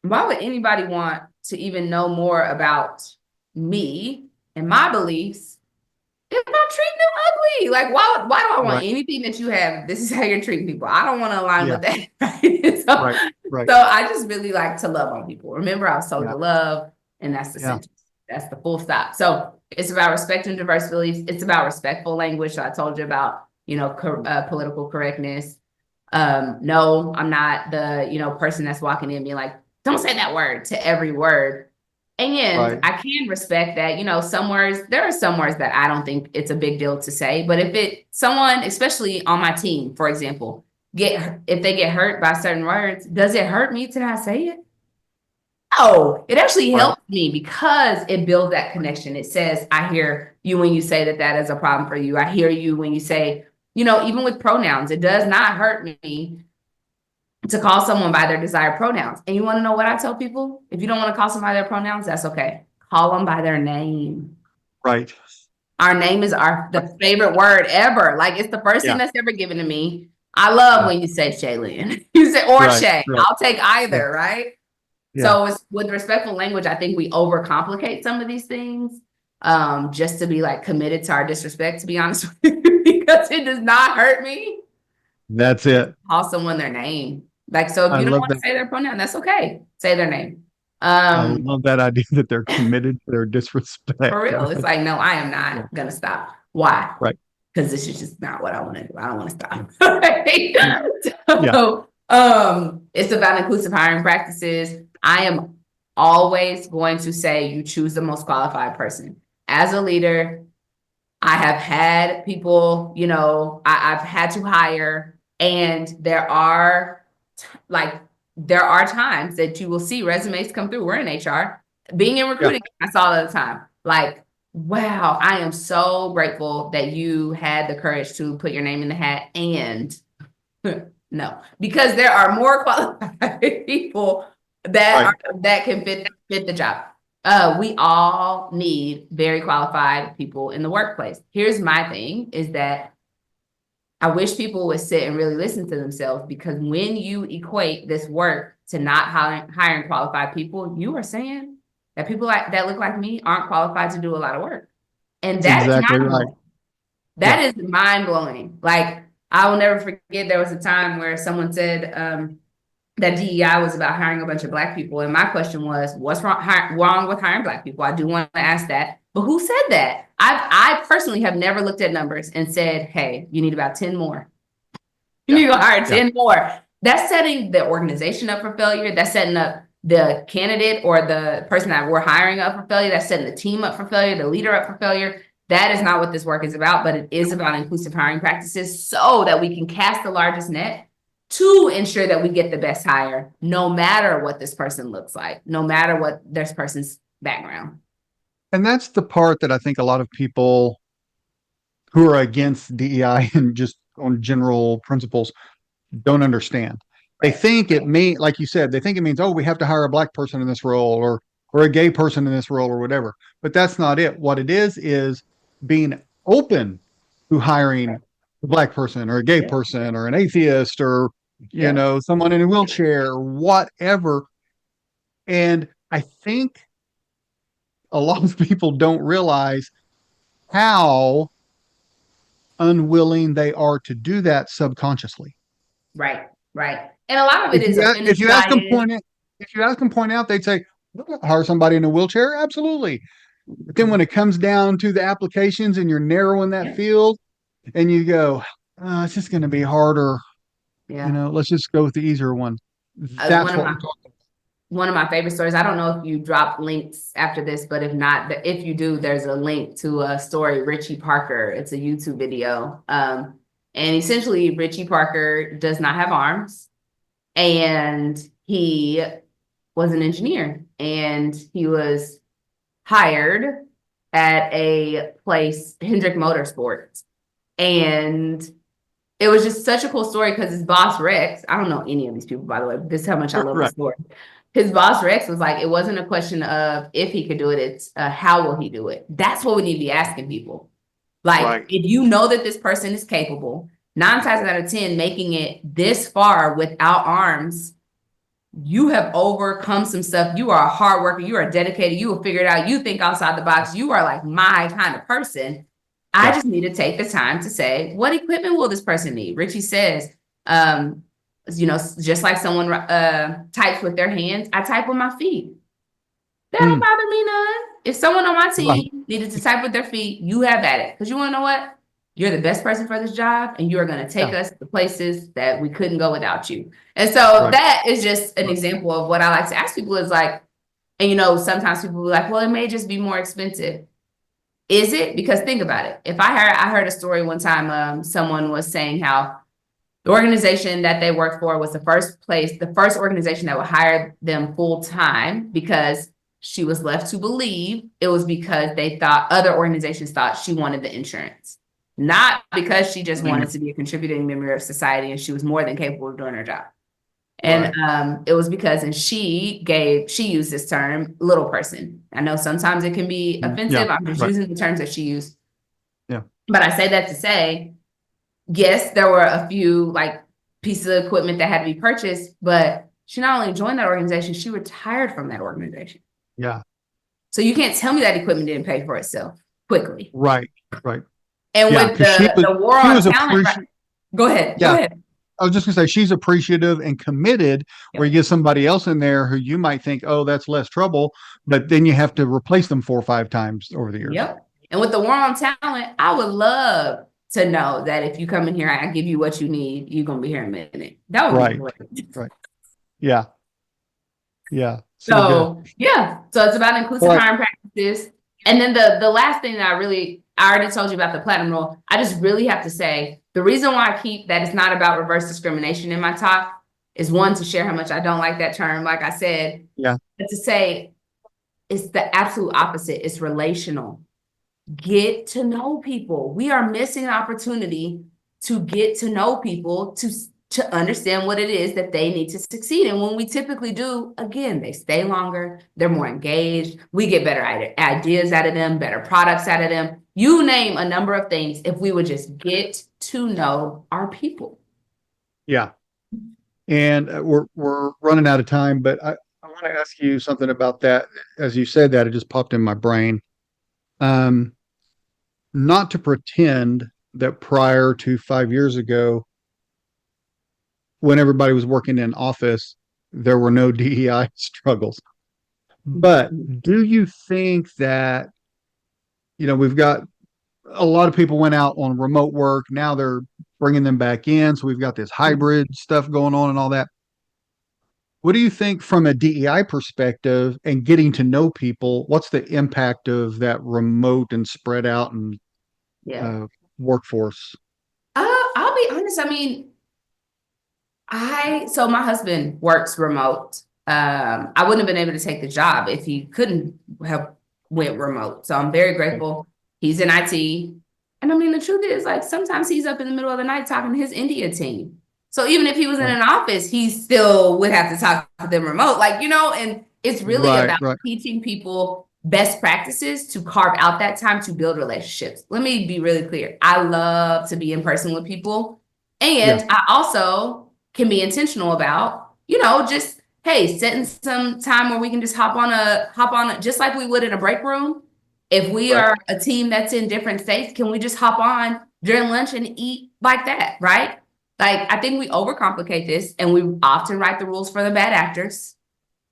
Why would anybody want to even know more about me and my beliefs if I'm treating them ugly? Like, why do I want Right. anything that you have? This is how you're treating people. I don't want to align Yeah. with that. Right? So, Right. Right. so I just really like to love on people. Remember, I was told Yeah. to love, and that's the Yeah. sentence. That's the full stop. So it's about respecting diverse beliefs. It's about respectful language. So I told you about, political correctness. No, I'm not the, person that's walking in being like, don't say that word to every word. And Right. I can respect that, there are some words that I don't think it's a big deal to say, but someone, especially on my team, for example, if they get hurt by certain words, does it hurt me to not say it? No, it actually Right. helps me because it builds that connection. It says, I hear you when you say that is a problem for you. I hear you when you say, even with pronouns, it does not hurt me to call someone by their desired pronouns. And you want to know what I tell people? If you don't want to call somebody their pronouns, that's okay. Call them by their name. Right. Our name is the favorite word ever. Like it's the first thing Yeah. that's ever given to me. I love Yeah. when you say Shalynne. You say or Right. Shay. Right. I'll take Yeah. either, right? Yeah. So it's, with respectful language, I think we overcomplicate some of these things, just to be like committed to our disrespect, to be honest with you, because it does not hurt me That's to it. call someone their name. Like, so if I you don't love want to that. say their pronoun, that's okay. Say their name. I Um, love that idea that they're committed to their for disrespect. real. It's like, no, I am Yeah. not gonna stop. Why? Right. Because this is just not what I want to do. I don't want to stop. Yeah. So, it's about inclusive hiring practices. I am always going to say you choose the most qualified person. As a leader, I have had people, I've had to hire, and there are times that you will see resumes come through. We're in HR. Being in Yeah. recruiting, I saw it all the time. Like, wow, I am so grateful that you had the courage to put your name in the hat. And no, because there are more qualified people Right. that can fit the job. We all need very qualified people in the workplace. Here's my thing is that I wish people would sit and really listen to themselves, because when you equate this work to not hiring qualified people, you are saying that people that look like me aren't qualified to do a lot of work. And That's that is exactly mind right. blowing. Yeah. That is mind blowing. Like, I will never forget, there was a time where someone said that DEI was about hiring a bunch of Black people. And my question was, what's wrong with hiring Black people? I do want to ask that. But who said that? I personally have never looked at numbers and said, hey, you need about 10 more. You Yeah. need to hire Yeah. 10 more. That's setting the organization up for failure. That's setting up the candidate or the person that we're hiring up for failure. That's setting the team up for failure, the leader up for failure. That is not what this work is about, but it is about inclusive hiring practices so that we can cast the largest net to ensure that we get the best hire, no matter what this person looks like, no matter what this person's background. And that's the part that I think a lot of people who are against DEI and just on general principles don't understand. They Right. think it mean, like you said, they think it means, oh, we have to hire a Black person in this role, or a gay person in this role, or whatever. But that's not it. What it is being open to hiring a Black person or a gay Yeah. person or an atheist or Yeah. someone in a wheelchair or whatever. And I think a lot of people don't realize how unwilling they are to do that subconsciously. Right. Right. And a lot of it If is you if affinity you ask them bias. point it, if you ask them point out, they'd say, hire somebody in a wheelchair, absolutely. But then when it comes down to the applications and you're narrowing that field, and you go, it's just going to be harder. Yeah. Let's just go with the easier one. One That's of what my we're talking one of my favorite stories. I don't know if you drop links after this, but if not, if you do, there's a link to a story, Richie Parker. It's a YouTube video. And essentially Richie Parker does not have arms, and he was an engineer, and he was hired at a place, Hendrick Motorsports. And it was just such a cool story because his boss, Rex, I don't know any of these people, by the way, but this is how much I about. love the Right. story. His boss, Rex, was like, it wasn't a question of if he could do it, it's how will he do it? That's what we need to be asking people. Like, Right. if you know that this person is capable, 9 times out of 10, making it this far without arms, you have overcome some stuff. You are a hard worker. You are dedicated. You will figure it out. You think outside the box. You are like my kind of person. I Yeah. just need to take the time to say, what equipment will this person need? Richie says, just like someone types with their hands, I type with my feet. That don't Mm, bother me none. If someone on my right. team needed to type with their feet, you have at it. Because you want to know what? You're the best person for this job, and you are going to take Yeah. us to places that we couldn't go without you. And so Right. that is just an Right. example of what I like to ask people is like, and sometimes people will be like, well, it may just be more expensive. Is it? Because think about it. If I heard a story one time, someone was saying how the organization that they worked for was the first organization that would hire them full time, because she was left to believe it was because they thought other organizations thought she wanted the insurance, not because she just wanted to be a contributing member of society and she was more than capable of doing her job. And it was because, and she used this term, little person. I know sometimes it can be Yeah. offensive. I'm just Right. using the terms that she used. Yeah. But I say that to say, yes, there were a few like pieces of equipment that had to be purchased, but she not only joined that organization, she retired from that organization. Yeah. So you can't tell me that equipment didn't pay for itself quickly. Right. Right. And Yeah. with the war on talent, go ahead. Yeah. Go ahead. I was just gonna say she's appreciative and committed, where you get somebody else in there who you might think, oh, that's less trouble, but then you have to replace them 4 or 5 times over the years. Yep. And with the war on talent, I would love to know that if you come in here, I give you what you need, you're gonna be here in a minute. That would be great. Right. Yeah. Yeah. So it's about inclusive hiring practices. And then the last thing that I already told you about the platinum rule. I just really have to say the reason why I keep that it's not about reverse discrimination in my talk is, one, to share how much I don't like that term, like I said. Yeah. But to say it's the absolute opposite. It's relational. Get to know people. We are missing an opportunity to get to know people, to understand what it is that they need to succeed. And when we typically do, again, they stay longer, they're more engaged, we get better ideas out of them, better products out of them. You name a number of things if we would just get to know our people. Yeah. And we're running out of time, but I want to ask you something about that. As you said that, it just popped in my brain. Not to pretend that prior to 5 years ago, when everybody was working in office, there were no DEI struggles. But do you think that, we've got a lot of people went out on remote work. Now they're bringing them back in. So we've got this hybrid stuff going on and all that. What do you think from a DEI perspective and getting to know people? What's the impact of that remote and spread out and workforce? I'll be honest. I mean, so my husband works remote. I wouldn't have been able to take the job if he couldn't have went remote. So I'm very grateful. He's in IT. And I mean, the truth is, like, sometimes he's up in the middle of the night talking to his India team. So even if he was in an office, he still would have to talk to them remote, and it's really about teaching people best practices to carve out that time to build relationships. Let me be really clear. I love to be in person with people. And I also can be intentional about, just, hey, setting some time where we can just hop on just like we would in a break room. If we are a team that's in different states, can we just hop on during lunch and eat like that, right? Like, I think we overcomplicate this, and we often write the rules for the bad actors.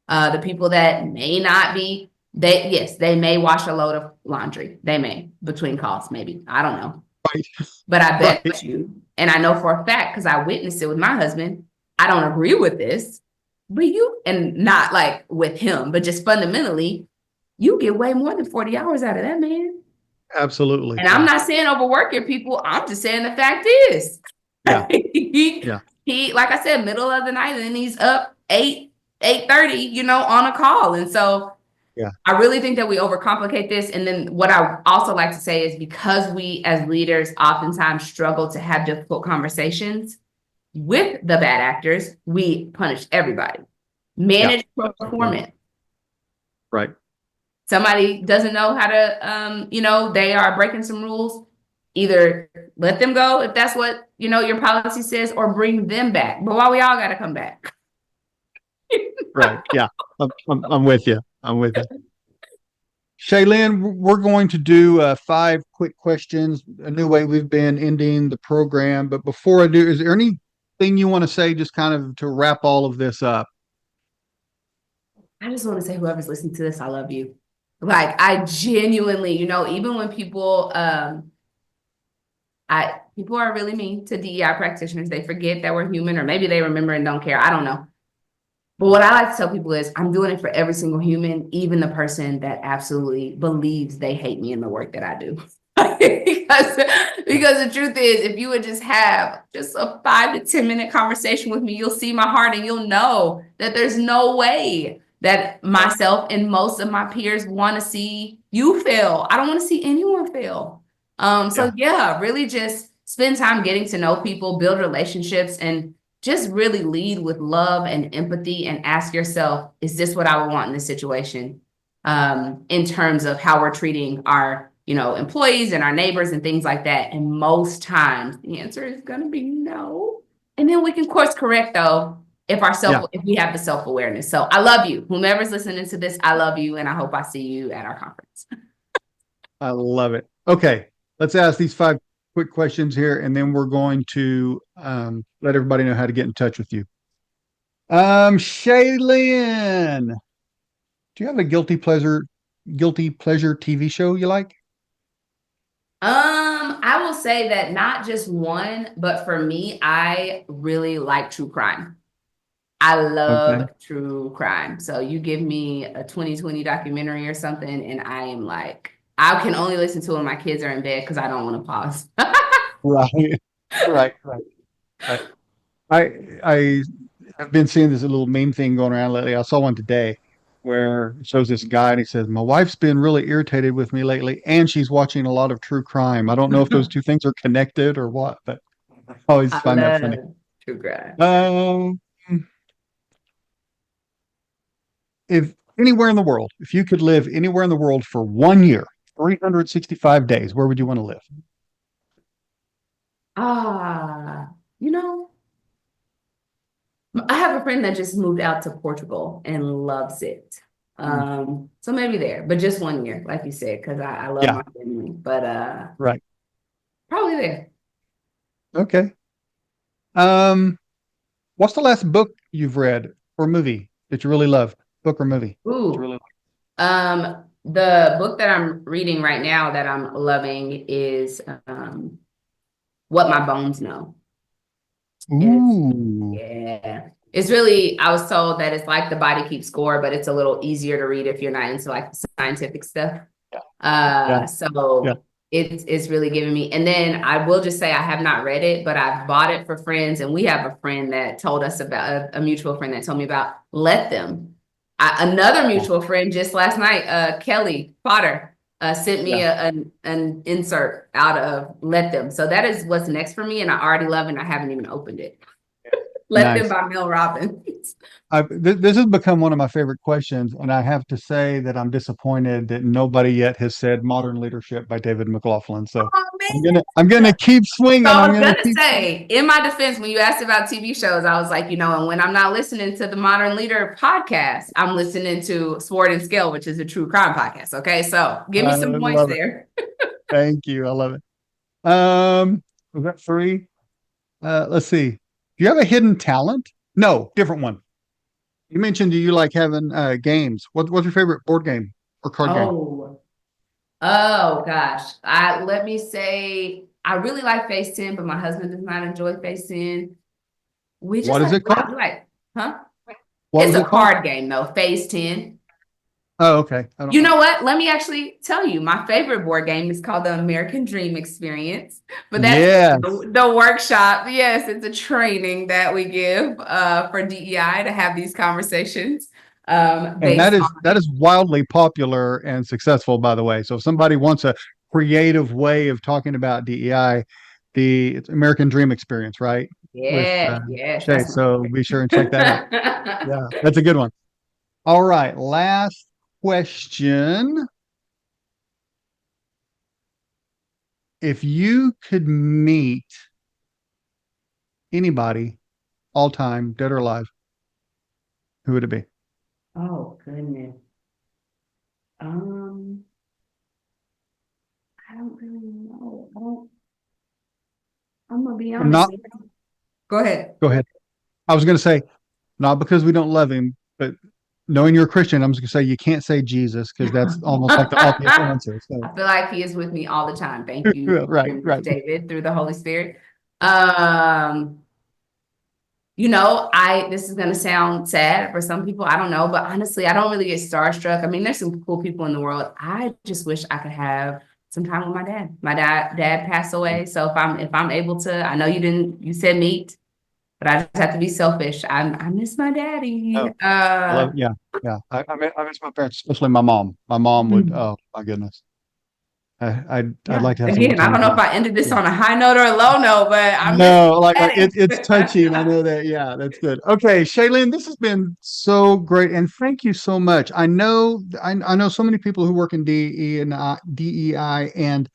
The people that may not be, they may wash a load of laundry. They may, between calls, maybe. I don't know. Right. But I bet you, and I know for a fact, because I witnessed it with my husband, I don't agree with this, but and not like with him, but just fundamentally, you get way more than 40 hours out of that man. Absolutely. And I'm not saying overwork your people. I'm just saying the fact is, he, like I said, middle of the night, and then he's up 8:30, on a call. And so I really think that we overcomplicate this. And then what I also like to say is, because we as leaders oftentimes struggle to have difficult conversations with the bad actors, we punish everybody. Manage performance. Right. Somebody doesn't know how to, they are breaking some rules. Either let them go if that's what, your policy says, or bring them back. But why we all got to come back? Right. Yeah. I'm with you. Shalynne, we're going to do 5 quick questions, a new way we've been ending the program. But before I do, is there anything you want to say, just kind of to wrap all of this up? I just want to say, whoever's listening to this, I love you. Like, I genuinely, even when people are really mean to DEI practitioners, they forget that we're human, or maybe they remember and don't care. I don't know. But what I like to tell people is, I'm doing it for every single human, even the person that absolutely believes they hate me in the work that I do. because the truth is, if you would just have just a 5 to 10 minute conversation with me, you'll see my heart, and you'll know that there's no way that myself and most of my peers want to see you fail. I don't want to see anyone fail. Really just spend time getting to know people, build relationships, and just really lead with love and empathy, and ask yourself, is this what I would want in this situation? In terms of how we're treating our, employees and our neighbors and things like that. And most times the answer is going to be no. And then we can course correct, though, Yeah, if we have the self-awareness. So I love you. Whomever's listening to this, I love you. And I hope I see you at our conference. I love it. Okay, let's ask these 5 quick questions here, and then we're going to let everybody know how to get in touch with you. Shalynne, do you have a guilty pleasure TV show you like? I will say that not just one, but for me, I really like true crime. I Okay. love true crime. So you give me a 2020 documentary or something, and I am like, I can only listen to when my kids are in bed because I don't want to pause. Right. Right. Right. Right. I have been seeing this little meme thing going around lately. I saw one today where it shows this guy and he says, "My wife's been really irritated with me lately, and she's watching a lot of true crime. I don't know if those two things are connected or what, but I always I find that funny." love true crime. Um, if anywhere in the world, if you could live anywhere in the world for 1 year, 365 days, where would you want to live? Ah, you know, I have a friend that just moved out to Portugal and loves it. Mm, So maybe there, but just 1 year, like you said, because I love yeah, my family. But right. probably there. Okay. Um, what's the last book you've read or movie that you really loved? Book or movie that you Ooh. really loved? The book that I'm reading right now that I'm loving is What My Bones Know. It's Ooh, Yeah. It's really, I was told that it's like The Body Keeps Score, but it's a little easier to read if you're not into like scientific stuff. yeah, yeah, yeah. So it's really giving me, and then I will just say I have not read it, but I've bought it for friends, and we have a friend that told us about a mutual friend that told me about Let Them. Another Yeah. mutual friend just last night, Kelly Potter, sent me Yeah. an insert out of Let Them. So that is what's next for me, and I already love it, and I haven't even opened it. Let Them Nice. by Mel Robbins. This has become one of my favorite questions, and I have to say that I'm disappointed that nobody yet has said "Modern Leadership" by David McLaughlin. So Oh I'm gonna man. keep So swinging. I I'm was gonna gonna keep. say, in my defense, when you asked about TV shows, I was like, and when I'm not listening to the Modern Leader podcast, I'm listening to Sword and Scale, which is a true crime podcast. Okay, so give me I some points love it. there. Thank you. I love it. Was that 3? Let's see. Do you have a hidden talent? No, different one. You mentioned you like having games. What's your favorite board game or card game? Oh, oh gosh. Let me say, I really like Phase 10, but my husband does not enjoy Phase 10. We just What is like, it called? huh? What It's was a it called? card game though, Phase 10. Oh, okay. I don't You know. know what? Let me actually tell you. My favorite board game is called the American Dream Experience, but that's Yes. the workshop. Yes, it's a training that we give for DEI to have these conversations And that based is on. that is wildly popular and successful, by the way. So if somebody wants a creative way of talking about DEI, it's American Dream Experience, right? With Yes, yes, Shay. that's So be sure and check that out. my. Yeah, that's a good one. All right, last question. If you could meet anybody all time, dead or alive, who would it be? Oh goodness. Um, I don't really know. I don't. I'm gonna be And honest. not, Go ahead. go ahead. I was going to say, not because we don't love him, but knowing you're a Christian, I'm just going to say you can't say Jesus because that's almost like the obvious answer. So, I feel like he is with me all the time. Thank you, right, right. David, through the Holy Spirit. This is gonna sound sad for some people. I don't know, but honestly, I don't really get starstruck. I mean, there's some cool people in the world. I just wish I could have some time with my dad. My dad passed away. So if I'm able to, I know you said meet, but I just have to be selfish. I miss my daddy. Oh, I love, yeah, yeah. I miss my parents, especially my mom. My mom would, oh my goodness. I'd Yeah. like to have some more Again, I time don't with know if mom. I ended this Yeah. on a high note or a low note, but I miss No, like my it's touchy, and I daddy. know that. Yeah, that's good. Okay, Shaylin, this has been so great, and thank you so much. I know so many people who work in DEI, and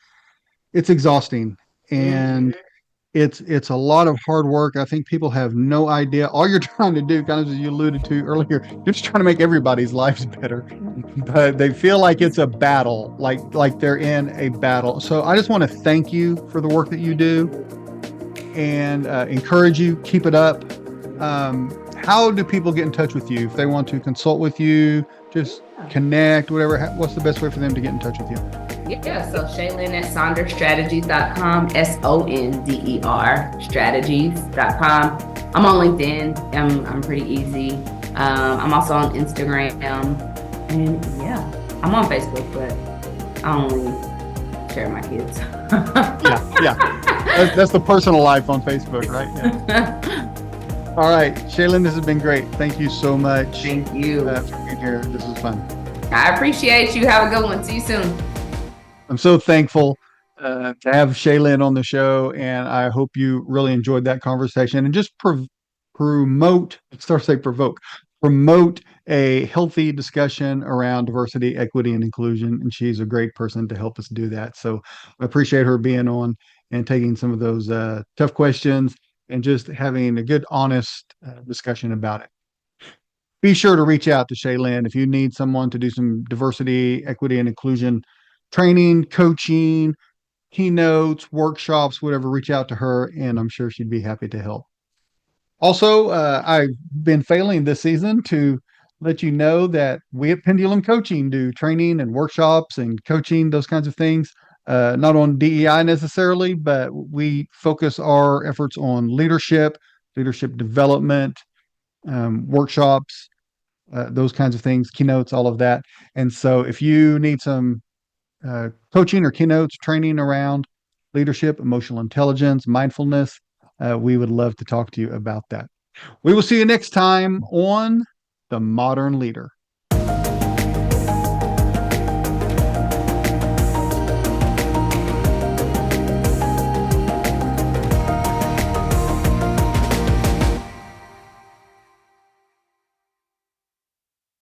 it's exhausting. And Mhm. it's a lot of hard work. I think people have no idea. All you're trying to do, kind of as you alluded to earlier, you're just trying to make everybody's lives better. But they feel like it's a battle, like they're in a battle. So I just want to thank you for the work that you do and encourage you, keep it up. How do people get in touch with you if they want to consult with you, just connect, whatever? What's the best way for them to get in touch with you? Yeah, so Shalynne at sonderstrategies.com, SONDER strategies.com. I'm on LinkedIn. I'm pretty easy. I'm also on Instagram. And yeah, I'm on Facebook, but I only share my kids. Yeah. That's the personal life on Facebook, right? Yeah. All right, Shalynne, this has been great. Thank you so much. Thank you. For being here. This was fun. I appreciate you. Have a good one. See you soon. I'm so thankful to have Shalynne on the show, and I hope you really enjoyed that conversation. And just promote, start say provoke, promote a healthy discussion around diversity, equity, and inclusion. And she's a great person to help us do that. So I appreciate her being on and taking some of those tough questions and just having a good, honest discussion about it. Be sure to reach out to Shalynne if you need someone to do some diversity, equity, and inclusion training, coaching, keynotes, workshops, whatever. Reach out to her, and I'm sure she'd be happy to help. Also, I've been failing this season to let you know that we at Pendulum Coaching do training and workshops and coaching, those kinds of things. Not on DEI necessarily, but we focus our efforts on leadership, leadership development, workshops, those kinds of things, keynotes, all of that. And so if you need some coaching or keynotes, training around leadership, emotional intelligence, mindfulness, we would love to talk to you about that. We will see you next time on The Modern Leader.